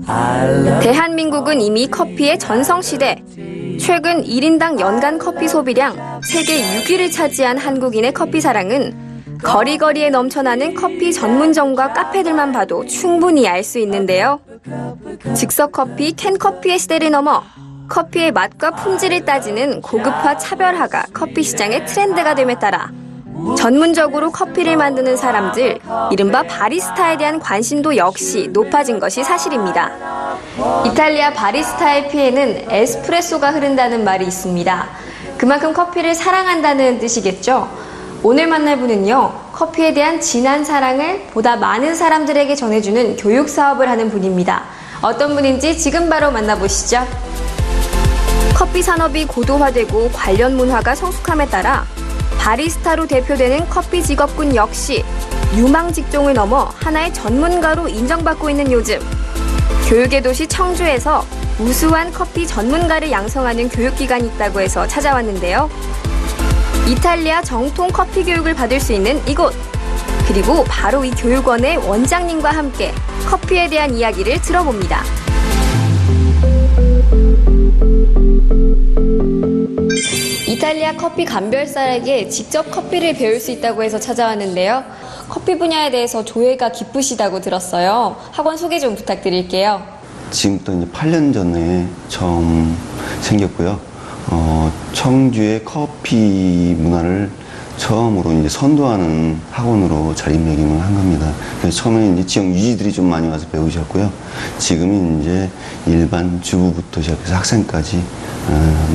대한민국은 이미 커피의 전성시대. 최근 1인당 연간 커피 소비량 세계 6위를 차지한 한국인의 커피 사랑은 거리거리에 넘쳐나는 커피 전문점과 카페들만 봐도 충분히 알 수 있는데요. 즉석커피, 캔커피의 시대를 넘어 커피의 맛과 품질을 따지는 고급화 차별화가 커피 시장의 트렌드가 됨에 따라 전문적으로 커피를 만드는 사람들, 이른바 바리스타에 대한 관심도 역시 높아진 것이 사실입니다. 이탈리아 바리스타의 피에는 에스프레소가 흐른다는 말이 있습니다. 그만큼 커피를 사랑한다는 뜻이겠죠. 오늘 만날 분은요, 커피에 대한 진한 사랑을 보다 많은 사람들에게 전해주는 교육 사업을 하는 분입니다. 어떤 분인지 지금 바로 만나보시죠. 커피 산업이 고도화되고 관련 문화가 성숙함에 따라 바리스타로 대표되는 커피 직업군 역시 유망 직종을 넘어 하나의 전문가로 인정받고 있는 요즘, 교육의 도시 청주에서 우수한 커피 전문가를 양성하는 교육기관이 있다고 해서 찾아왔는데요. 이탈리아 정통 커피 교육을 받을 수 있는 이곳, 그리고 바로 이 교육원의 원장님과 함께 커피에 대한 이야기를 들어봅니다. 이탈리아 커피 감별사에게 직접 커피를 배울 수 있다고 해서 찾아왔는데요. 커피 분야에 대해서 조예가 깊으시다고 들었어요. 학원 소개 좀 부탁드릴게요. 지금부터 이제 8년 전에 처음 생겼고요. 청주의 커피 문화를 처음으로 이제 선도하는 학원으로 자리매김을 한 겁니다. 그래서 처음에 이제 지역 유지들이 좀 많이 와서 배우셨고요. 지금은 이제 일반 주부부터 시작해서 학생까지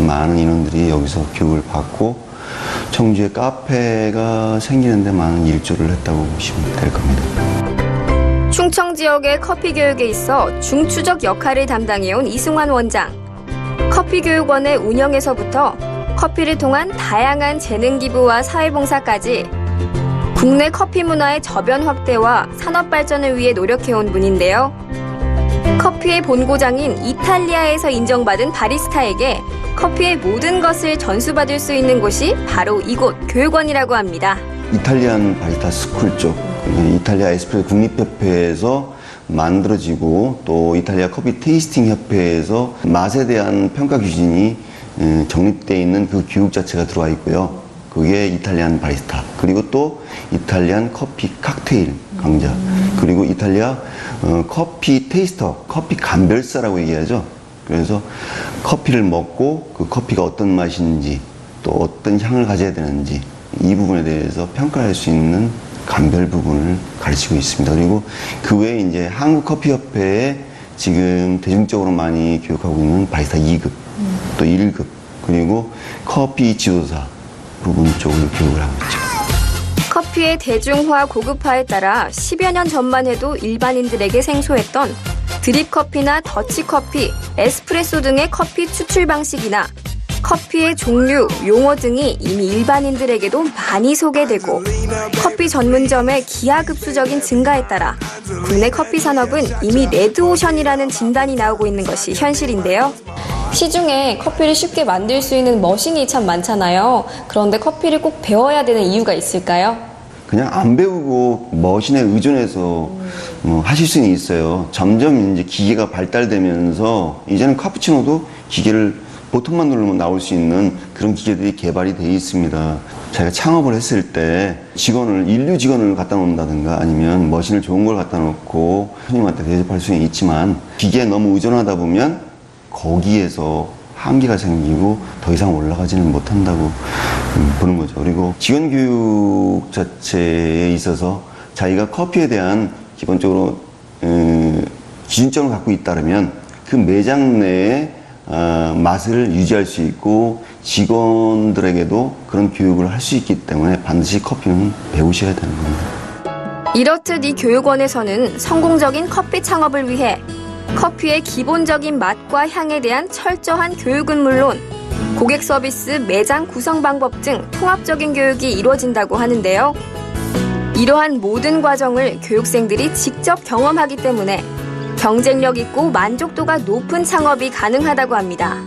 많은 인원들이 여기서 교육을 받고 청주에 카페가 생기는데 많은 일조를 했다고 보시면 될 겁니다. 충청 지역의 커피 교육에 있어 중추적 역할을 담당해온 이승환 원장. 커피 교육원의 운영에서부터 커피를 통한 다양한 재능 기부와 사회봉사까지 국내 커피 문화의 저변 확대와 산업 발전을 위해 노력해온 분인데요. 커피의 본고장인 이탈리아에서 인정받은 바리스타에게 커피의 모든 것을 전수받을 수 있는 곳이 바로 이곳 교육원이라고 합니다. 이탈리안 바리스타 스쿨 쪽, 이탈리아 에스프레소 국립협회에서 만들어지고 또 이탈리아 커피 테이스팅 협회에서 맛에 대한 평가 기준이 정립되어 있는 그 교육 자체가 들어와 있고요. 그게 이탈리안 바리스타, 그리고 또 이탈리안 커피 칵테일 강좌, 그리고 이탈리아 커피 테이스터, 커피 감별사라고 얘기하죠. 그래서 커피를 먹고 그 커피가 어떤 맛인지 또 어떤 향을 가져야 되는지 이 부분에 대해서 평가할 수 있는 감별 부분을 가르치고 있습니다. 그리고 그 외에 이제 한국커피협회에 지금 대중적으로 많이 교육하고 있는 바리스타 2급, 또 1급, 그리고 커피 지도사 부분 쪽을 교육을 하고 있죠. 커피의 대중화, 고급화에 따라 10여 년 전만 해도 일반인들에게 생소했던 드립커피나 더치커피, 에스프레소 등의 커피 추출 방식이나 커피의 종류, 용어 등이 이미 일반인들에게도 많이 소개되고 커피 전문점의 기하급수적인 증가에 따라 국내 커피 산업은 이미 레드오션이라는 진단이 나오고 있는 것이 현실인데요. 시중에 커피를 쉽게 만들 수 있는 머신이 참 많잖아요. 그런데 커피를 꼭 배워야 되는 이유가 있을까요? 그냥 안 배우고 머신에 의존해서 하실 수는 있어요. 점점 이제 기계가 발달되면서 이제는 카푸치노도 기계를 버튼만 누르면 나올 수 있는 그런 기계들이 개발이 되어 있습니다. 자기가 창업을 했을 때 인류 직원을 갖다 놓는다든가 아니면 머신을 좋은 걸 갖다 놓고 손님한테 대접할 수는 있지만 기계에 너무 의존하다 보면 거기에서 한계가 생기고 더 이상 올라가지는 못한다고 보는 거죠. 그리고 직원 교육 자체에 있어서 자기가 커피에 대한 기본적으로 기준점을 갖고 있다면 그 매장 내에 맛을 유지할 수 있고 직원들에게도 그런 교육을 할 수 있기 때문에 반드시 커피는 배우셔야 되는 겁니다. 이렇듯 이 교육원에서는 성공적인 커피 창업을 위해 커피의 기본적인 맛과 향에 대한 철저한 교육은 물론 고객 서비스, 매장 구성 방법 등 통합적인 교육이 이루어진다고 하는데요. 이러한 모든 과정을 교육생들이 직접 경험하기 때문에 경쟁력 있고 만족도가 높은 창업이 가능하다고 합니다.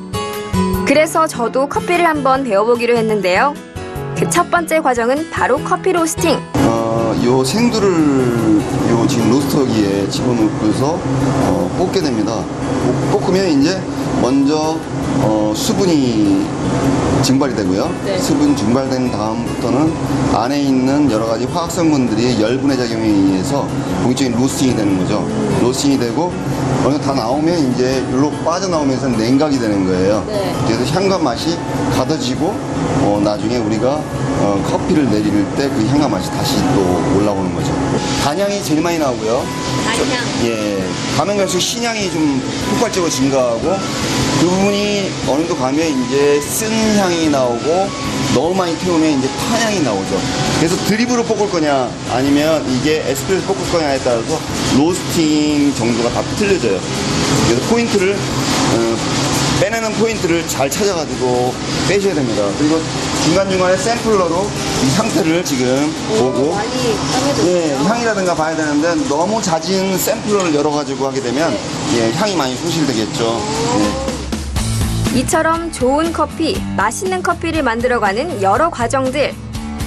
그래서 저도 커피를 한번 배워보기로 했는데요. 그 첫 번째 과정은 바로 커피 로스팅. 요 생두를 지금 로스터기에 이제 집어넣고서 볶게 됩니다. 볶으면 이제 먼저 수분이 증발이 되고요. 네. 수분 증발된 다음부터는 안에 있는 여러 가지 화학 성분들이 열분해 작용에 의해서 본격적인 로스팅이 되는 거죠. 로스팅이 되고 어느 정도 다 나오면 이제 일로 빠져나오면서 냉각이 되는 거예요. 네. 그래서 향과 맛이 가둬지고 나중에 우리가 커피를 내릴 때 그 향과 맛이 다시 또 올라오는 거죠. 단향이 제일 많이 나오고요. 단향. 예, 가면 갈수록 신향이 좀 폭발적으로 증가하고 그 부분이 어느 정도 가면 이제 쓴 향이 나오고 너무 많이 태우면 이제 탄향이 나오죠. 그래서 드립으로 볶을 거냐 아니면 이게 에스프레소 볶을 거냐에 따라서 로스팅 정도가 다 틀려져요. 그래서 포인트를 빼내는 포인트를 잘 찾아가지고 빼셔야 됩니다. 그리고 중간중간에 샘플러로 이 상태를 지금 보고 많이 강해졌어요. 예, 향이라든가 봐야 되는데 너무 잦은 샘플러를 열어가지고 하게 되면 예, 향이 많이 소실되겠죠. 예. 이처럼 좋은 커피, 맛있는 커피를 만들어가는 여러 과정들.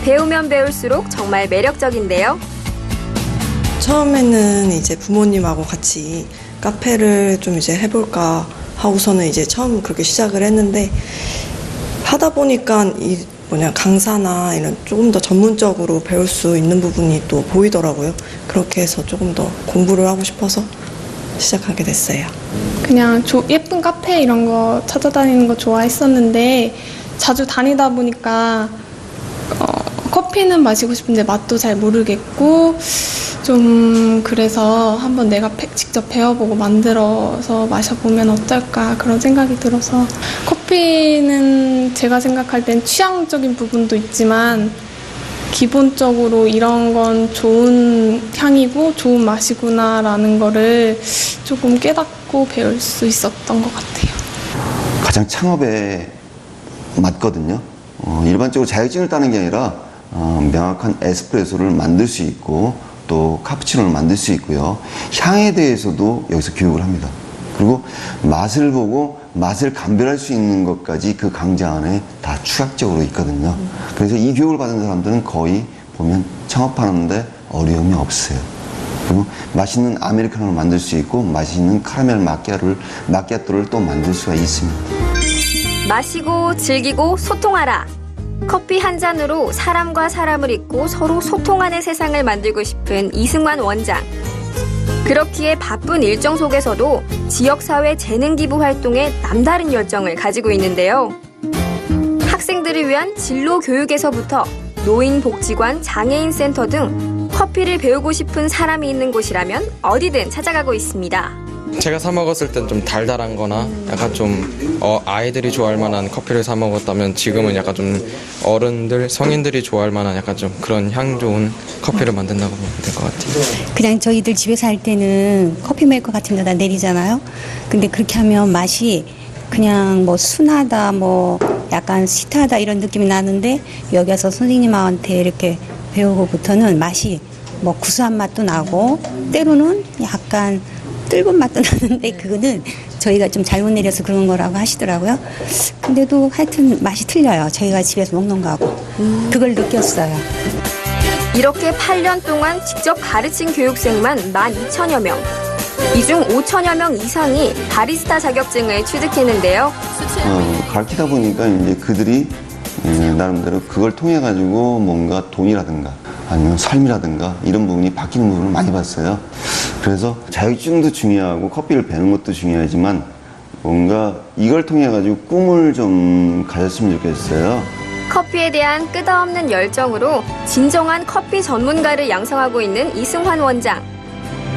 배우면 배울수록 정말 매력적인데요. 처음에는 이제 부모님하고 같이 카페를 좀 이제 해볼까 하고서는 이제 처음 그렇게 시작을 했는데 하다 보니까 강사나 이런 조금 더 전문적으로 배울 수 있는 부분이 또 보이더라고요. 그렇게 해서 조금 더 공부를 하고 싶어서 시작하게 됐어요. 그냥 예쁜 카페 이런 거 찾아다니는 거 좋아했었는데 자주 다니다 보니까 커피는 마시고 싶은데 맛도 잘 모르겠고 좀 그래서 한번 내가 직접 배워보고 만들어서 마셔보면 어떨까 그런 생각이 들어서 커피는 제가 생각할 땐 취향적인 부분도 있지만 기본적으로 이런 건 좋은 향이고 좋은 맛이구나라는 거를 조금 깨닫고 배울 수 있었던 것 같아요. 가장 창업에 맞거든요. 일반적으로 자격증을 따는 게 아니라 명확한 에스프레소를 만들 수 있고 또 카푸치노를 만들 수 있고요. 향에 대해서도 여기서 교육을 합니다. 그리고 맛을 보고 맛을 감별할 수 있는 것까지 그 강좌 안에 다 추가적으로 있거든요. 그래서 이 교육을 받은 사람들은 거의 보면 창업하는데 어려움이 없어요. 그리고 맛있는 아메리카노를 만들 수 있고 맛있는 카라멜 마키아토를 또 만들 수가 있습니다. 마시고 즐기고 소통하라. 커피 한 잔으로 사람과 사람을 잇고 서로 소통하는 세상을 만들고 싶은 이승환 원장. 그렇기에 바쁜 일정 속에서도 지역사회 재능기부 활동에 남다른 열정을 가지고 있는데요. 학생들을 위한 진로 교육에서부터 노인복지관, 장애인센터 등 커피를 배우고 싶은 사람이 있는 곳이라면 어디든 찾아가고 있습니다. 제가 사 먹었을 땐 좀 달달한 거나 약간 좀 아이들이 좋아할 만한 커피를 사 먹었다면 지금은 약간 좀 어른들, 성인들이 좋아할 만한 약간 좀 그런 향 좋은 커피를 만든다고 보면 될 것 같아요. 그냥 저희들 집에서 할 때는 커피 메이커 같은 데다 내리잖아요. 근데 그렇게 하면 맛이 그냥 뭐 순하다, 뭐 약간 시트하다 이런 느낌이 나는데 여기 와서 선생님한테 이렇게 배우고부터는 맛이 뭐 구수한 맛도 나고 때로는 약간 뜰은 맛도 나는데 그거는 저희가 좀 잘못 내려서 그런 거라고 하시더라고요. 근데도 하여튼 맛이 틀려요. 저희가 집에서 먹는 거하고. 그걸 느꼈어요. 이렇게 8년 동안 직접 가르친 교육생만 12,000여 명. 이 중 5,000여 명 이상이 바리스타 자격증을 취득했는데요. 가르치다 보니까 이제 그들이 나름대로 그걸 통해 가지고 뭔가 돈이라든가 아니면 삶이라든가 이런 부분이 바뀌는 부분을 많이 봤어요. 그래서 자격증도 중요하고 커피를 배우는 것도 중요하지만 뭔가 이걸 통해 가지고 꿈을 좀 가졌으면 좋겠어요. 커피에 대한 끝없는 열정으로 진정한 커피 전문가를 양성하고 있는 이승환 원장.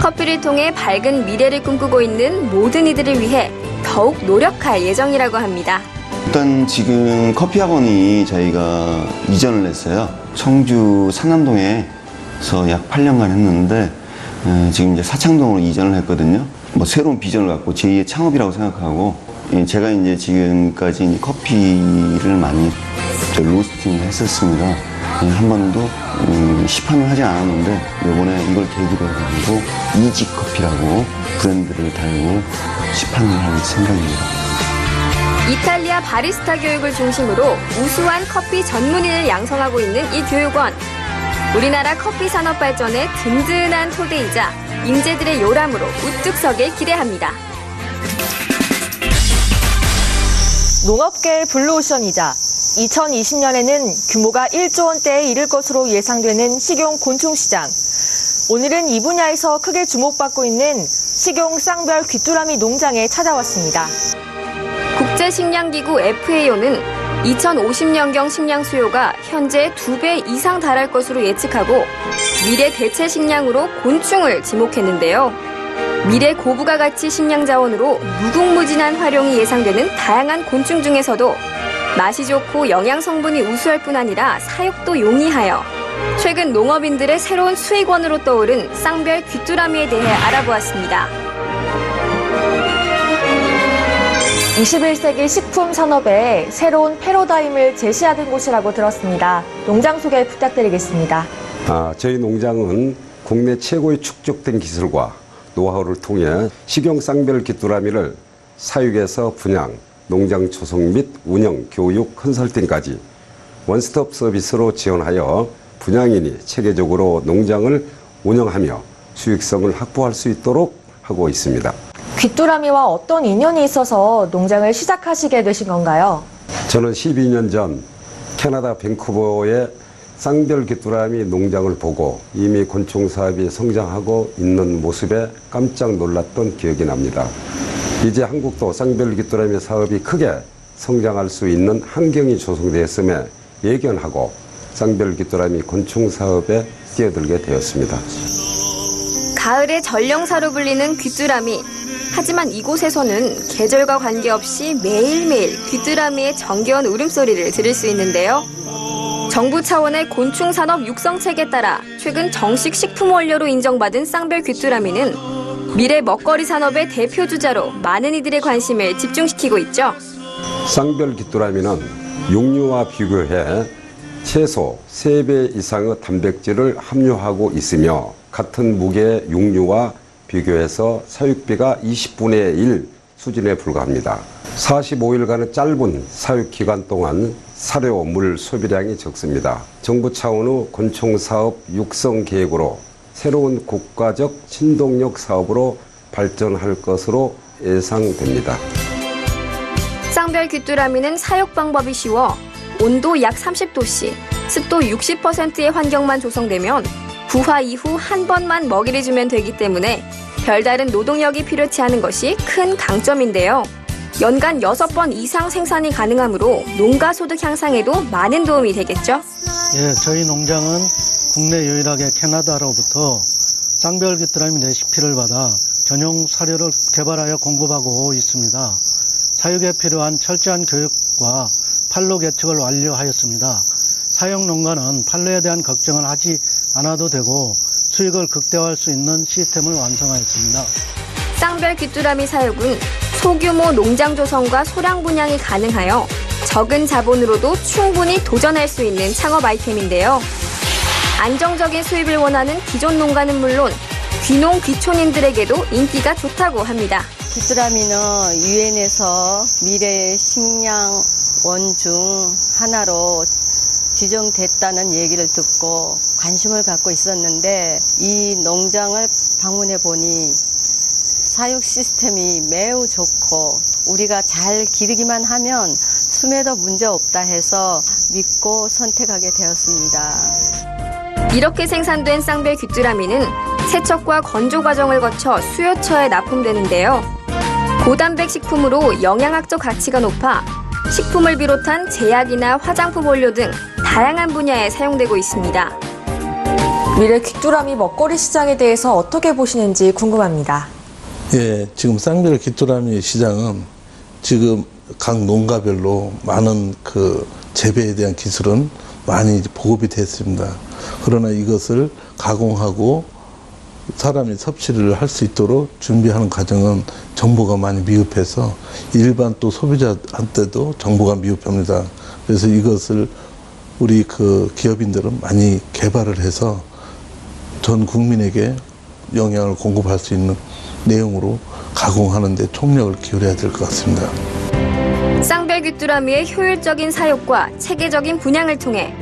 커피를 통해 밝은 미래를 꿈꾸고 있는 모든 이들을 위해 더욱 노력할 예정이라고 합니다. 일단 지금 커피학원이 저희가 이전을 했어요. 청주 상남동에서 약 8년간 했는데 지금 이제 사창동으로 이전을 했거든요. 뭐 새로운 비전을 갖고 제2의 창업이라고 생각하고 제가 이제 지금까지 커피를 많이 로스팅을 했었습니다. 한 번도 시판을 하지 않았는데 이번에 이걸 계기로 해가지고 이지커피라고 브랜드를 달고 시판을 할 생각입니다. 이탈리아 바리스타 교육을 중심으로 우수한 커피 전문인을 양성하고 있는 이 교육원. 우리나라 커피 산업 발전의 든든한 토대이자 인재들의 요람으로 우뚝 서길 기대합니다. 농업계의 블루오션이자 2020년에는 규모가 1조 원대에 이를 것으로 예상되는 식용 곤충 시장. 오늘은 이 분야에서 크게 주목받고 있는 식용 쌍별 귀뚜라미 농장에 찾아왔습니다. 국제식량기구 FAO는 2050년경 식량 수요가 현재 2배 이상 달할 것으로 예측하고 미래 대체 식량으로 곤충을 지목했는데요. 미래 고부가 가치 식량 자원으로 무궁무진한 활용이 예상되는 다양한 곤충 중에서도 맛이 좋고 영양 성분이 우수할 뿐 아니라 사육도 용이하여 최근 농업인들의 새로운 수익원으로 떠오른 쌍별 귀뚜라미에 대해 알아보았습니다. 21세기 식품 산업에 새로운 패러다임을 제시하는 곳이라고 들었습니다. 농장 소개 부탁드리겠습니다. 저희 농장은 국내 최고의 축적된 기술과 노하우를 통해 식용 쌍별 귀뚜라미를 사육에서 분양, 농장 조성 및 운영, 교육, 컨설팅까지 원스톱 서비스로 지원하여 분양인이 체계적으로 농장을 운영하며 수익성을 확보할 수 있도록 하고 있습니다. 귀뚜라미와 어떤 인연이 있어서 농장을 시작하시게 되신 건가요? 저는 12년 전 캐나다 밴쿠버의 쌍별 귀뚜라미 농장을 보고 이미 곤충 사업이 성장하고 있는 모습에 깜짝 놀랐던 기억이 납니다. 이제 한국도 쌍별 귀뚜라미 사업이 크게 성장할 수 있는 환경이 조성되었음에 예견하고 쌍별 귀뚜라미 곤충 사업에 뛰어들게 되었습니다. 가을의 전령사로 불리는 귀뚜라미. 하지만 이곳에서는 계절과 관계없이 매일매일 귀뚜라미의 정겨운 울음소리를 들을 수 있는데요. 정부 차원의 곤충산업 육성책에 따라 최근 정식 식품 원료로 인정받은 쌍별 귀뚜라미는 미래 먹거리 산업의 대표 주자로 많은 이들의 관심을 집중시키고 있죠. 쌍별 귀뚜라미는 육류와 비교해 최소 3배 이상의 단백질을 함유하고 있으며 같은 무게의 육류와 비교해서 사육비가 20분의 1 수준에 불과합니다. 45일간의 짧은 사육 기간 동안 사료, 물 소비량이 적습니다. 정부 차원의 곤충사업 육성 계획으로 새로운 국가적 신동력 사업으로 발전할 것으로 예상됩니다. 쌍별 귀뚜라미는 사육 방법이 쉬워 온도 약 30도씨, 습도 60%의 환경만 조성되면 부화 이후 한 번만 먹이를 주면 되기 때문에 별다른 노동력이 필요치 않은 것이 큰 강점인데요. 연간 6번 이상 생산이 가능하므로 농가 소득 향상에도 많은 도움이 되겠죠? 예, 저희 농장은 국내 유일하게 캐나다로부터 쌍별 귀뚜라미 레시피를 받아 전용 사료를 개발하여 공급하고 있습니다. 사육에 필요한 철저한 교육과 판로 개척을 완료하였습니다. 사육 농가는 판로에 대한 걱정을 하지 않아도 되고 수익을 극대화할 수 있는 시스템을 완성하였습니다. 쌍별 귀뚜라미 사육은 소규모 농장 조성과 소량 분양이 가능하여 적은 자본으로도 충분히 도전할 수 있는 창업 아이템인데요. 안정적인 수입을 원하는 기존 농가는 물론 귀농 귀촌인들에게도 인기가 좋다고 합니다. 귀뚜라미는 유엔에서 미래의 식량원 중 하나로 지정됐다는 얘기를 듣고 관심을 갖고 있었는데 이 농장을 방문해 보니 사육 시스템이 매우 좋고 우리가 잘 기르기만 하면 숨에도 문제 없다 해서 믿고 선택하게 되었습니다. 이렇게 생산된 쌍별 귀뚜라미는 세척과 건조 과정을 거쳐 수요처에 납품되는데요. 고단백 식품으로 영양학적 가치가 높아 식품을 비롯한 제약이나 화장품 원료 등 다양한 분야에 사용되고 있습니다. 미래 귀뚜라미 먹거리 시장에 대해서 어떻게 보시는지 궁금합니다. 예, 지금 쌍별 귀뚜라미 시장은 지금 각 농가별로 많은 재배에 대한 기술은 많이 보급이 됐습니다. 그러나 이것을 가공하고 사람이 섭취를 할 수 있도록 준비하는 과정은 정보가 많이 미흡해서 일반 또 소비자한테도 정보가 미흡합니다. 그래서 이것을 우리 기업인들은 많이 개발을 해서 전 국민에게 영양을 공급할 수 있는 내용으로 가공하는 데 총력을 기울여야 될 것 같습니다. 쌍별 귀뚜라미의 효율적인 사육과 체계적인 분양을 통해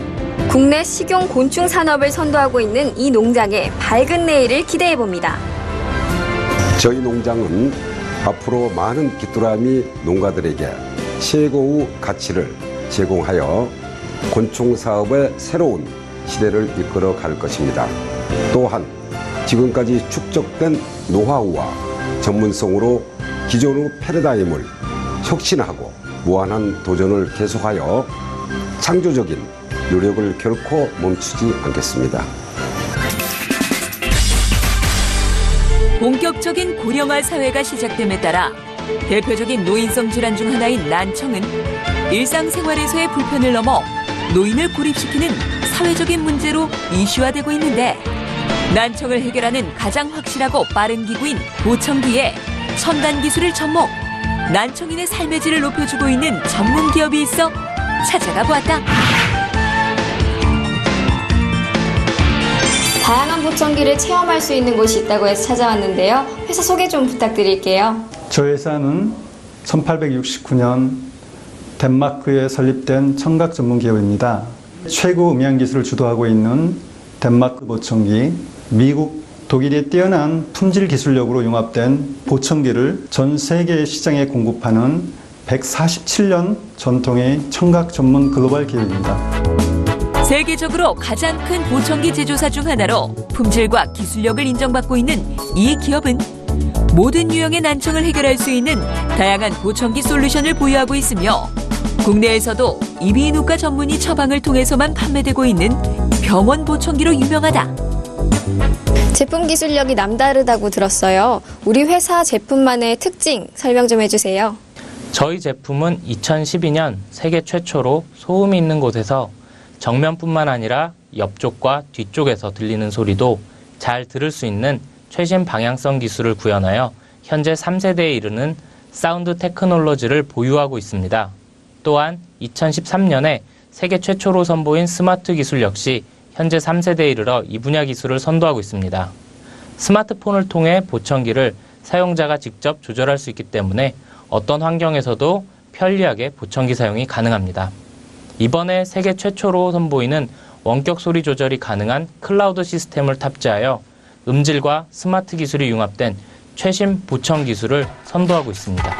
국내 식용 곤충 산업을 선도하고 있는 이 농장의 밝은 내일을 기대해봅니다. 저희 농장은 앞으로 많은 귀뚜라미 농가들에게 최고의 가치를 제공하여 곤충 사업의 새로운 시대를 이끌어 갈 것입니다. 또한 지금까지 축적된 노하우와 전문성으로 기존의 패러다임을 혁신하고 무한한 도전을 계속하여 창조적인 노력을 결코 멈추지 않겠습니다. 본격적인 고령화 사회가 시작됨에 따라 대표적인 노인성 질환 중 하나인 난청은 일상생활에서의 불편을 넘어 노인을 고립시키는 사회적인 문제로 이슈화되고 있는데, 난청을 해결하는 가장 확실하고 빠른 기구인 보청기에 첨단 기술을 접목, 난청인의 삶의 질을 높여주고 있는 전문 기업이 있어 찾아가 보았다. 다양한 보청기를 체험할 수 있는 곳이 있다고 해서 찾아왔는데요. 회사 소개 좀 부탁드릴게요. 저희 회사는 1869년 덴마크에 설립된 청각 전문 기업입니다. 최고 음향 기술을 주도하고 있는 덴마크 보청기, 미국, 독일의 뛰어난 품질 기술력으로 융합된 보청기를 전 세계 시장에 공급하는 147년 전통의 청각 전문 글로벌 기업입니다. 세계적으로 가장 큰 보청기 제조사 중 하나로 품질과 기술력을 인정받고 있는 이 기업은 모든 유형의 난청을 해결할 수 있는 다양한 보청기 솔루션을 보유하고 있으며, 국내에서도 이비인후과 전문의 처방을 통해서만 판매되고 있는 병원 보청기로 유명하다. 제품 기술력이 남다르다고 들었어요. 우리 회사 제품만의 특징 설명 좀 해주세요. 저희 제품은 2012년 세계 최초로 소음이 있는 곳에서 정면뿐만 아니라 옆쪽과 뒤쪽에서 들리는 소리도 잘 들을 수 있는 최신 방향성 기술을 구현하여 현재 3세대에 이르는 사운드 테크놀로지를 보유하고 있습니다. 또한 2013년에 세계 최초로 선보인 스마트 기술 역시 현재 3세대에 이르러 이 분야 기술을 선도하고 있습니다. 스마트폰을 통해 보청기를 사용자가 직접 조절할 수 있기 때문에 어떤 환경에서도 편리하게 보청기 사용이 가능합니다. 이번에 세계 최초로 선보이는 원격 소리 조절이 가능한 클라우드 시스템을 탑재하여 음질과 스마트 기술이 융합된 최신 보청 기술을 선도하고 있습니다.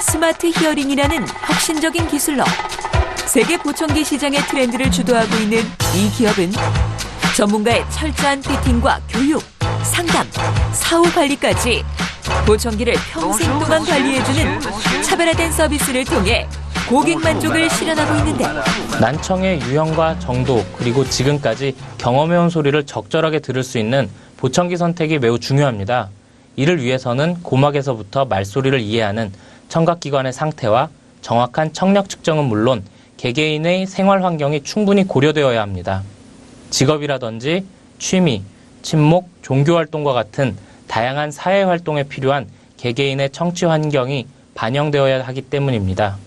스마트 히어링이라는 혁신적인 기술로 세계 보청기 시장의 트렌드를 주도하고 있는 이 기업은 전문가의 철저한 피팅과 교육, 상담, 사후 관리까지 보청기를 평생 동안 관리해주는 차별화된 서비스를 통해 고객 만족을 실현하고 있는데, 난청의 유형과 정도 그리고 지금까지 경험해온 소리를 적절하게 들을 수 있는 보청기 선택이 매우 중요합니다. 이를 위해서는 고막에서부터 말소리를 이해하는 청각기관의 상태와 정확한 청력 측정은 물론 개개인의 생활 환경이 충분히 고려되어야 합니다. 직업이라든지 취미, 친목, 종교활동과 같은 다양한 사회활동에 필요한 개개인의 청취 환경이 반영되어야 하기 때문입니다.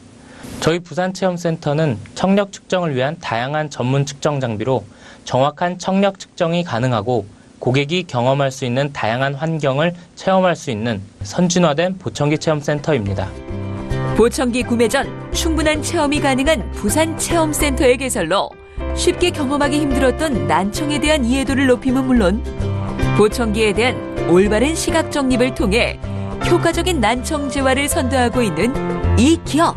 저희 부산체험센터는 청력 측정을 위한 다양한 전문 측정 장비로 정확한 청력 측정이 가능하고 고객이 경험할 수 있는 다양한 환경을 체험할 수 있는 선진화된 보청기 체험센터입니다. 보청기 구매 전 충분한 체험이 가능한 부산체험센터의 개설로 쉽게 경험하기 힘들었던 난청에 대한 이해도를 높임은 물론 보청기에 대한 올바른 시각 정립을 통해 효과적인 난청 재활을 선도하고 있는 이 기업.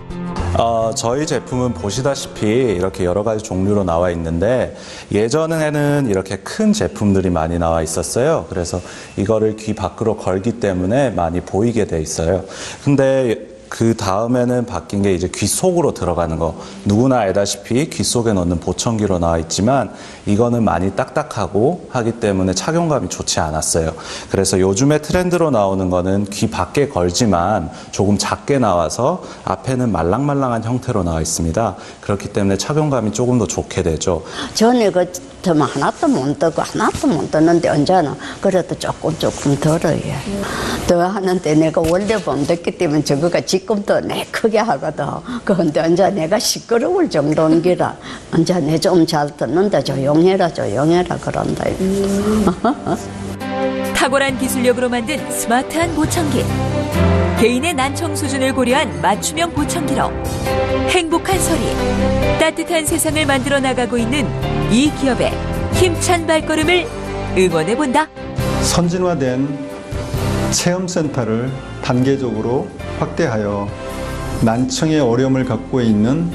저희 제품은 보시다시피 이렇게 여러 가지 종류로 나와 있는데, 예전에는 이렇게 큰 제품들이 많이 나와 있었어요. 그래서 이거를 귀 밖으로 걸기 때문에 많이 보이게 돼 있어요. 근데 그 다음에는 바뀐 게 이제 귀 속으로 들어가는 거. 누구나 알다시피 귀 속에 넣는 보청기로 나와 있지만 이거는 많이 딱딱하고 하기 때문에 착용감이 좋지 않았어요. 그래서 요즘에 트렌드로 나오는 거는 귀 밖에 걸지만 조금 작게 나와서 앞에는 말랑말랑한 형태로 나와 있습니다. 그렇기 때문에 착용감이 조금 더 좋게 되죠. 전에 하나도 못 뜨고 하나도 못 뜨는데 언제나 그래도 조금 덜어요. 더 하는데 내가 원래 범듣기 때문에 저거가 지금도 내 크게 하거든. 그런데 언제 내가 시끄러울 정도인 기라 언제 내 좀 잘 듣는데 조용해라 그런다. 탁월한 기술력으로 만든 스마트한 보청기. 개인의 난청 수준을 고려한 맞춤형 보청기로 행복한 소리, 따뜻한 세상을 만들어 나가고 있는 이 기업의 힘찬 발걸음을 응원해본다. 선진화된 체험센터를 단계적으로 확대하여 난청의 어려움을 갖고 있는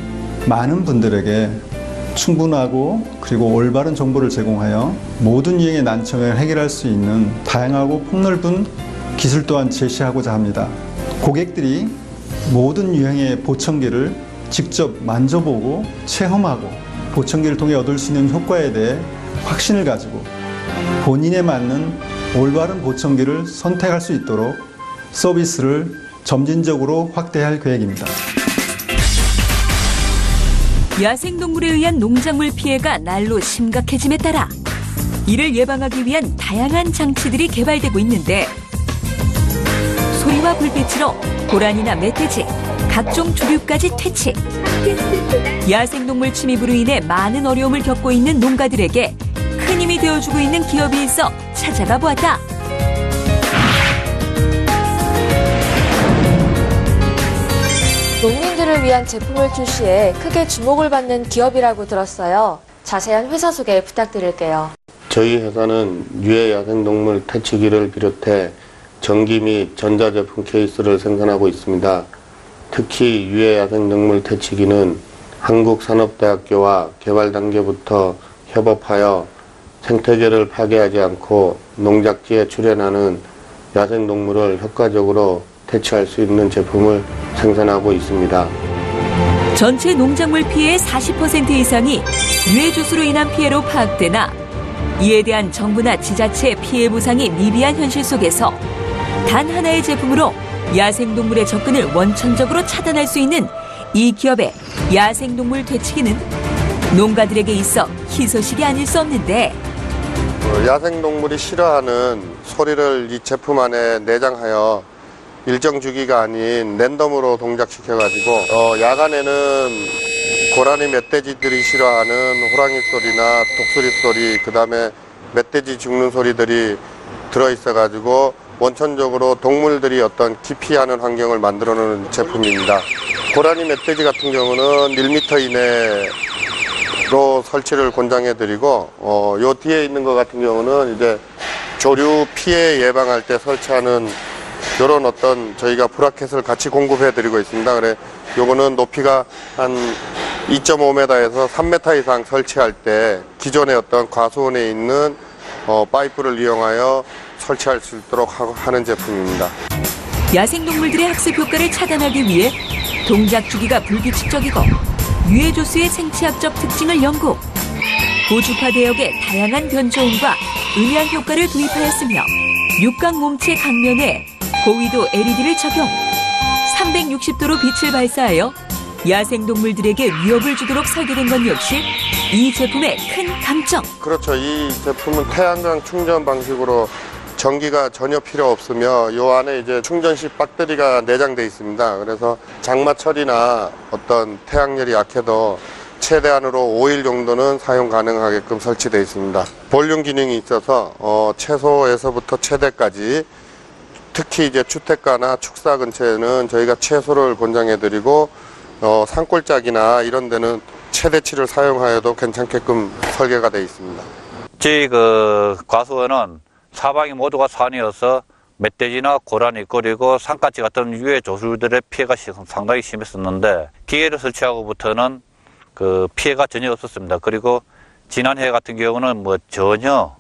많은 분들에게 충분하고 그리고 올바른 정보를 제공하여 모든 유형의 난청을 해결할 수 있는 다양하고 폭넓은 기술 또한 제시하고자 합니다. 고객들이 모든 유형의 보청기를 직접 만져보고 체험하고 보청기를 통해 얻을 수 있는 효과에 대해 확신을 가지고 본인에 맞는 올바른 보청기를 선택할 수 있도록 서비스를 점진적으로 확대할 계획입니다. 야생동물에 의한 농작물 피해가 날로 심각해짐에 따라 이를 예방하기 위한 다양한 장치들이 개발되고 있는데 소리와 불빛으로 고라니나 멧돼지, 각종 조류까지 퇴치. 야생동물 침입으로 인해 많은 어려움을 겪고 있는 농가들에게 큰 힘이 되어주고 있는 기업이 있어 찾아가 보았다. 농민들을 위한 제품을 출시해 크게 주목을 받는 기업이라고 들었어요. 자세한 회사 소개 부탁드릴게요. 저희 회사는 유해 야생동물 퇴치기를 비롯해 전기 및 전자제품 케이스를 생산하고 있습니다. 특히 유해 야생동물 퇴치기는 한국산업대학교와 개발 단계부터 협업하여 생태계를 파괴하지 않고 농작지에 출현하는 야생동물을 효과적으로 퇴치할 수 있는 제품을 생산하고 있습니다. 전체 농작물 피해의 40% 이상이 유해조수로 인한 피해로 파악되나 이에 대한 정부나 지자체의 피해 보상이 미비한 현실 속에서 단 하나의 제품으로 야생동물의 접근을 원천적으로 차단할 수 있는 이 기업의 야생동물 퇴치기는 농가들에게 있어 희소식이 아닐 수 없는데 야생동물이 싫어하는 소리를 이 제품 안에 내장하여 일정 주기가 아닌 랜덤으로 동작시켜가지고 야간에는 고라니 멧돼지들이 싫어하는 호랑이 소리나 독수리 소리, 그 다음에 멧돼지 죽는 소리들이 들어있어가지고 원천적으로 동물들이 어떤 기피하는 환경을 만들어 놓은 제품입니다. 고라니 멧돼지 같은 경우는 1m 이내로 설치를 권장해드리고 요 뒤에 있는 것 같은 경우는 이제 조류 피해 예방할 때 설치하는 이런 어떤 저희가 브라켓을 같이 공급해드리고 있습니다. 그래 요거는 높이가 한 2.5m에서 3m 이상 설치할 때 기존의 어떤 과수원에 있는 파이프를 이용하여 설치할 수 있도록 하는 제품입니다. 야생동물들의 학습 효과를 차단하기 위해 동작 주기가 불규칙적이고 유해조수의 생체학적 특징을 연구, 고주파 대역의 다양한 변조음과 음향 효과를 도입하였으며 육각 몸체 강면에 고위도 LED를 적용, 360도로 빛을 발사하여 야생동물들에게 위협을 주도록 설계된 것 역시 이 제품의 큰 강점. 그렇죠. 이 제품은 태양광 충전 방식으로 전기가 전혀 필요 없으며 요 안에 이제 충전식 배터리가 내장되어 있습니다. 그래서 장마철이나 어떤 태양열이 약해도 최대한으로 5일 정도는 사용 가능하게끔 설치되어 있습니다. 볼륨 기능이 있어서 최소에서부터 최대까지 특히 이제 주택가나 축사 근처에는 저희가 최소를 권장해드리고 산골짜기나 이런 데는 최대치를 사용하여도 괜찮게끔 설계가 되어 있습니다. 저희 과수원은 사방이 모두가 산이어서 멧돼지나 고라니 그리고 산까치 같은 유해 조술들의 피해가 상당히 심했었는데 기계를 설치하고부터는 피해가 전혀 없었습니다. 그리고 지난해 같은 경우는 전혀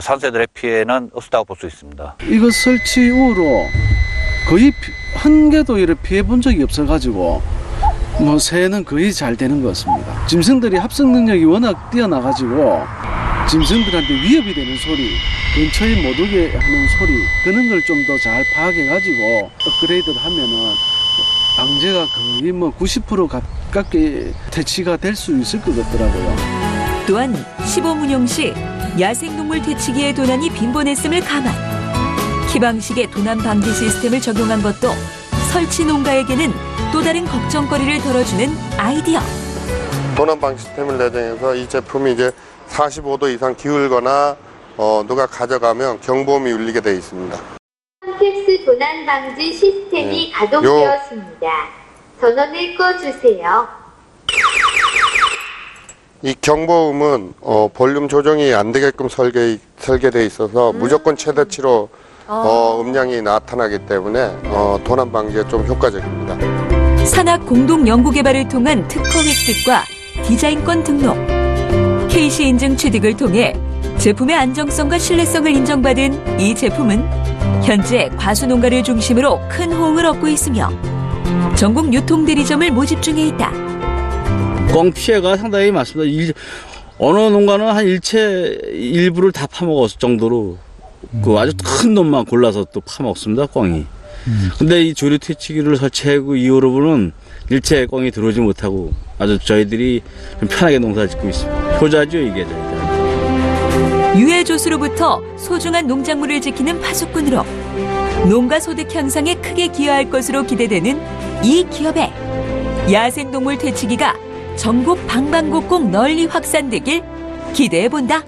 산새들의 피해는 없었다고 볼 수 있습니다. 이거 설치 이후로 거의 한 개도 이렇게 피해 본 적이 없어가지고 새는 거의 잘 되는 것 같습니다. 짐승들이 합성 능력이 워낙 뛰어나가지고 짐승들한테 위협이 되는 소리, 근처에 못 오게 하는 소리 그런 걸 좀 더 잘 파악해가지고 업그레이드를 하면은 방제가 거의 90% 가깝게 퇴치가 될 수 있을 것 같더라고요. 또한 시범 운영 시 야생동물 퇴치기의 도난이 빈번했음을 감안 키 방식의 도난 방지 시스템을 적용한 것도 설치 농가에게는 또 다른 걱정거리를 덜어주는 아이디어. 도난 방지 시스템을 내정해서 이 제품이 이제 45도 이상 기울거나 누가 가져가면 경보음이 울리게 되어 있습니다. 텍스 도난 방지 시스템이 가동되었습니다. 전원을 꺼주세요. 이 경보음은 볼륨 조정이 안 되게끔 설계되어 있어서 무조건 최대치로 음량이 나타나기 때문에 도난 방지에 좀 효과적입니다. 산학 공동 연구 개발을 통한 특허 획득과 디자인권 등록, KC 인증 취득을 통해 제품의 안정성과 신뢰성을 인정받은 이 제품은 현재 과수 농가를 중심으로 큰 호응을 얻고 있으며 전국 유통 대리점을 모집 중에 있다. 꽝 피해가 상당히 많습니다. 어느 농가는 한 일부를 다 파먹었을 정도로 그 아주 큰 놈만 골라서 또 파먹습니다, 꽝이. 근데 이 조류 퇴치기를 설치하고 이후로는 일체 꽝이 들어오지 못하고 아주 저희들이 좀 편하게 농사 짓고 있습니다. 효자죠, 이게 저희들. 유해 조수로부터 소중한 농작물을 지키는 파수꾼으로 농가 소득 향상에 크게 기여할 것으로 기대되는 이 기업의 야생동물 퇴치기가 전국 방방곡곡 널리 확산되길 기대해본다.